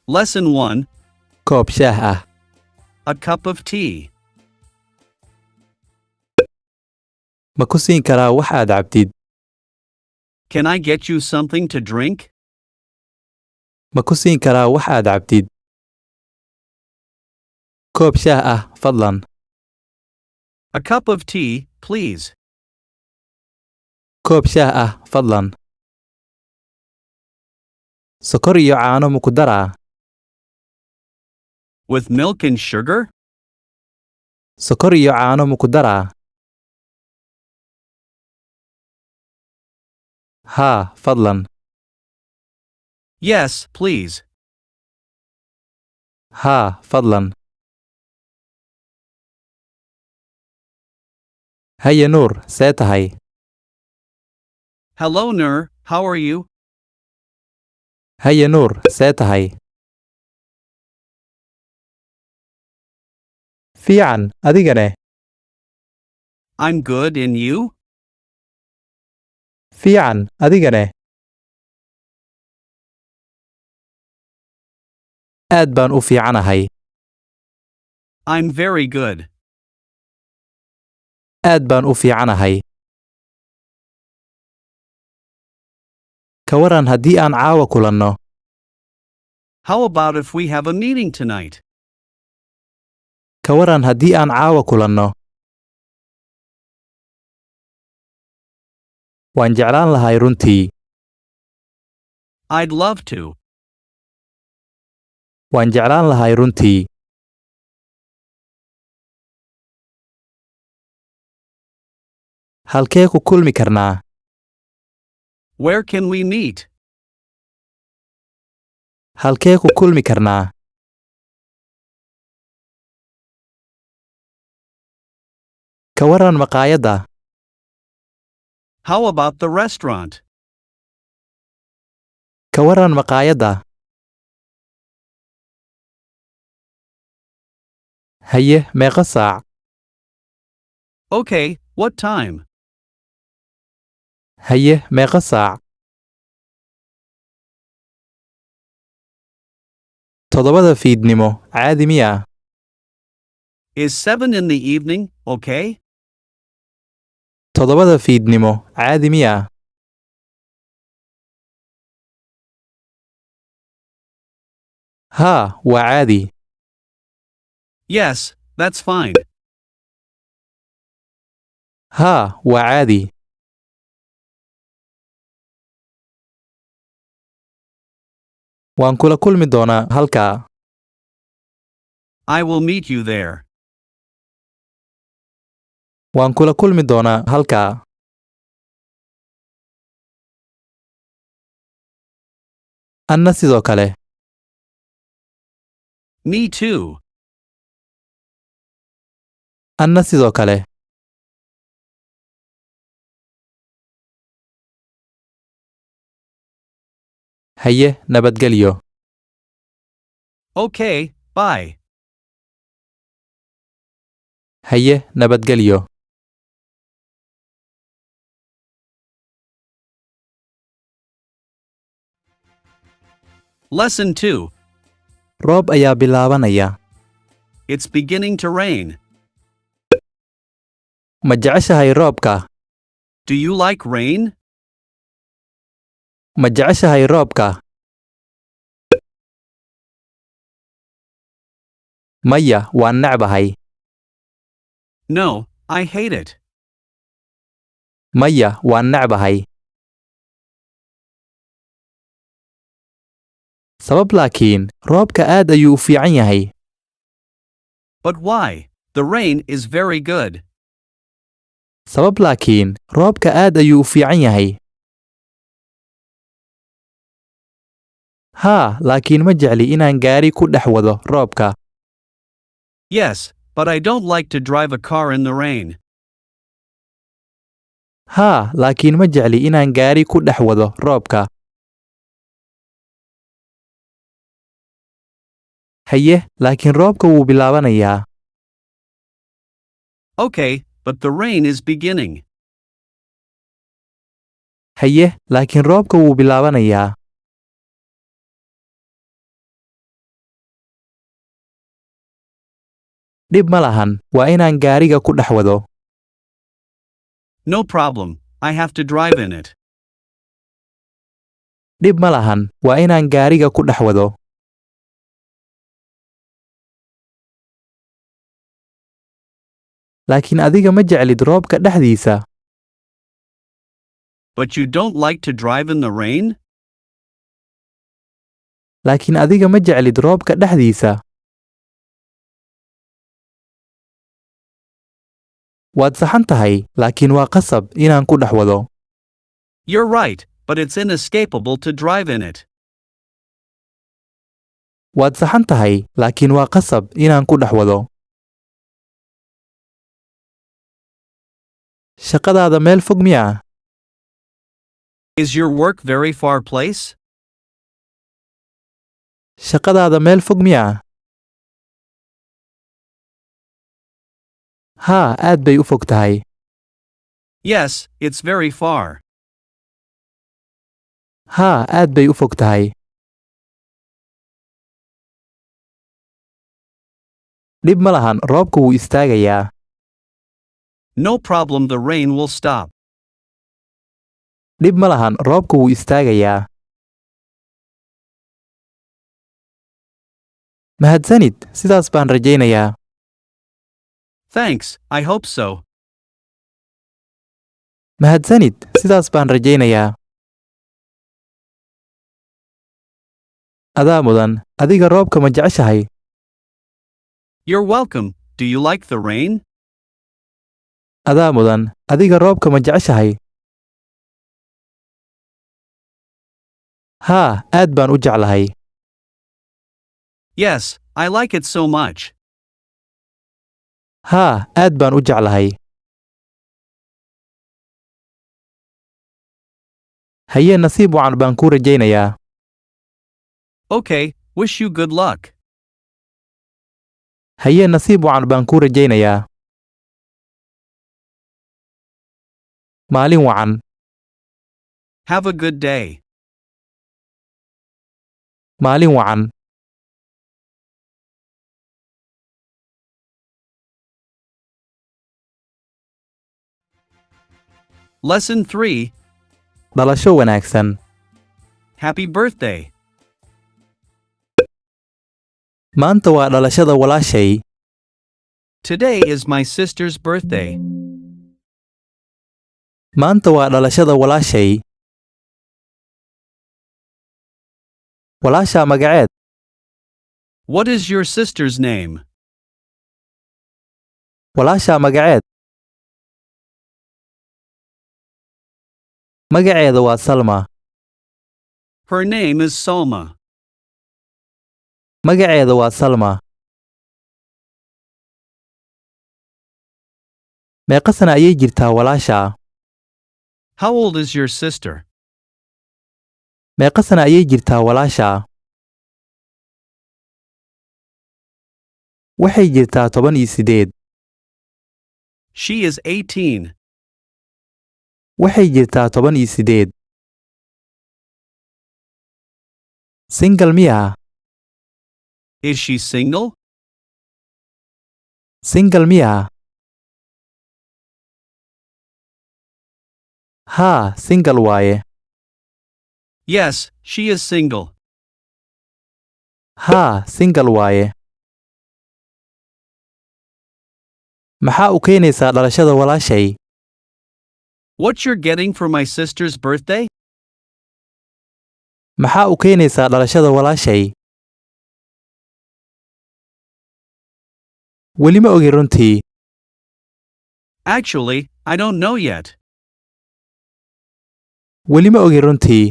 Lesson 1. koob shaah ah. A cup of tea. Ma ku siin karaa wax aad cabtid? Can I get you something to drink? Ma ku siin karaa wax aad cabtid? koob shaah ah, fadlan. A cup of tea, please. koob shaah ah, fadlan. Sokor iyo caano ma ku daraa? With milk and sugar? Sokor iyo caano ma ku daraa? Haa, fadlan. Yes, please. Haa, fadlan. Haye Nuur, see tahay? Hello, Nur. How are you? Haye Nuur, see tahay? Fiican, adigane? I'm good, and you? Fiican, adigane? Aad baan u fiicanahay. I'm very good. Aad baan u fiicanahay. Ka waran haddii aan caawa kulanno? How about if we have a meeting tonight? Ka waran haddii aan caawa kulanno? Waan jeclaan lahay runtii. I'd love to. Waan jeclaan lahay runtii. Halkee ku kulmi karnaa? Where can we meet? Halkee ku kulmi karnaa? Ka waran maqaayadda? How about the restaurant? Ka waran maqaayadda? Haye, meeqa saac? Okay, what time? Haye, meeqa saac? 7 fiidnimo, caadi miyaa? Is 7 in the evening okay? 7 fiidnimo, caadi miyaa? Haa, waa caadi. Yes, that's fine. Haa, waa caadi. Waan kula kulmi doonaa halkaa. I will meet you there. Waan kula kulmi doonaa halkaa. Anna sidoo kale. Me too. Anna sidoo kale. Haye, nabadgelyo. Okay, bye. Haye, nabadgelyo. Lesson 2. Roob ayaa bilaabanaya. It's beginning to rain. Ma jeceshahay roobka? Do you like rain? Ma jeceshahay roobka? Maya, waan necbahay. No, I hate it. Maya, waan necbahay. Sabab laakiin, roobka aad ayuu u fiican yahay. But why? The rain is very good. Sabab laakiin, roobka aad ayuu u fiican yahay. Haa, laakiin ma jecli inaan gaari ku dhex wado roobka. Yes, but I don't like to drive a car in the rain. Haa, laakiin ma jecli inaan gaari ku dhex wado roobka. Haye, laakiin roobka wuu bilaabanayaa. Okay, but the rain is beginning. Haye, laakiin roobka wuu bilaabanayaa. Dhib ma lahan, waa inaan gaariga ku dhex wado. No problem, I have to drive in it. Dhib ma lahan, waa inaan gaariga ku dhex wado. Laakiin adiga ma jeclid roobka dhexdiisa. But you don't like to drive in the rain? Laakiin adiga ma jeclid roobka dhexdiisa. Waad saxan tahay, laakiin waa qasab inaan ku dhex wado. You're right, but it's inescapable to drive in it. Waad saxan tahay, laakiin waa qasab inaan ku dhex wado. Shaqadaada meel fog miyaa? Is your work very far place? Shaqadaada meel fog miyaa? Haa, aad bay u fog tahay. Yes, it's very far. Haa, aad bay u fog tahay. Dhib ma lahan, roobku wuu istaagayaa. No problem, the rain will stop. Dhib ma lahan, roobku wuu istaagayaa. Mahadsanid, sidaas baan rajaynayaa. Thanks, I hope so. Mahadsanid, sidaas baan rajaynayaa. Adaa mudan, adiga roobka ma jeceshahay? You're welcome, do you like the rain? Adaa mudan, adiga roobka ma jeceshahay? Haa, aad baan u jeclahay. Yes, I like it so much. Haa, aad baan u jeclahay. Haye nasiib wacan baan kuu rajaynayaa. Okay, wish you good luck. Haye nasiib wacan baan kuu rajaynayaa. Maalin wacan. Have a good day. Maalin wacan. Lesson 3. Dhalasho wanaagsan. Happy birthday. Maanta waa dhalashada walaashay. Today is my sister's birthday. Maanta waa dhalashada walaashay. Walaashaa magaceed. What is your sister's name? Walaashaa magaceed. Magaceeda waa Salma. Her name is Soma. Magaceeda waa Salma. Meeqa sana ayay jirtaa walaashaa? How old is your sister? Meeqa sana ayay jirtaa walaashaa? Waxay jirtaa 18. She is 18. Waxay jirtaa 18. Single miyaa? Is she single? Single miyaa? Haa, single waaye. Yes, she is single. Haa, single waaye. Maxaa u keenaysaa dhalashada walaashay? What you're getting for my sister's birthday? Maxaa u keenaysaa dhalashada walaashay? Weli ma ogi runtii. Actually, I don't know yet. Weli ma ogi runtii.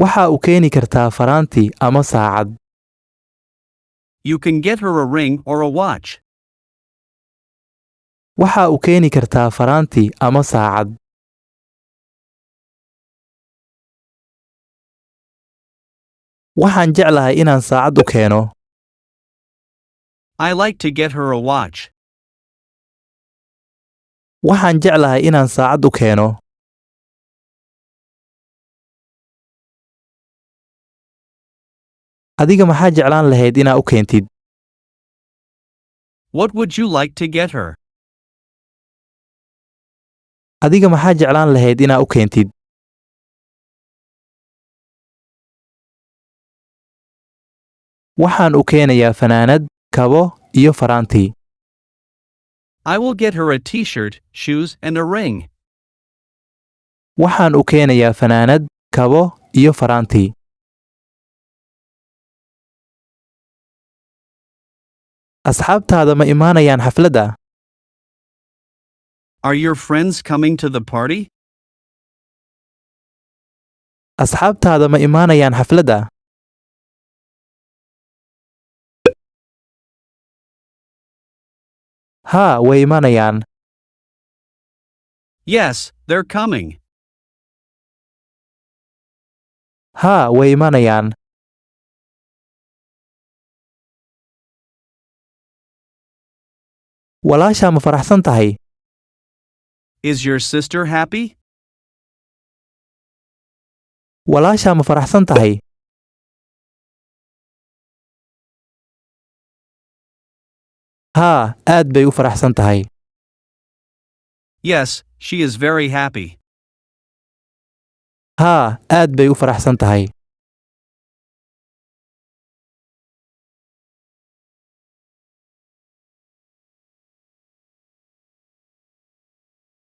Waxa u keeni kartaa faraanti ama saacad. You can get her a ring or a watch. Waxa u keeni kartaa faraanti ama saacad. Waxaan jeclahay inaan saacad u keeno. I like to get her a watch. Waxaan jeclahay inaan saacad u keeno. Adiga maxaa jeclaan lahayd inaa u keentid? What would you like to get her? Adiga maxaa jeclaan lahayd inaa u keentid? Waxaan u keenayaa fanaanad, kabo iyo faraanti. I will get her a t-shirt, shoes, and a ring. Waxaan u keenayaa fanaanad, kabo iyo faraanti. Asxaabtaada ma imaanayaan xafladda? Are your friends coming to the party? Asxaabtaada ma imaanayaan xafladda? Haa, way imaanayaan. Yes, they're coming. Haa, way imaanayaan. Walaashaa ma faraxsan tahay? Is your sister happy? Walaashaa ma faraxsan tahay? Haa, aad bay u faraxsan tahay. Yes, she is very happy. Haa, aad bay u faraxsan tahay.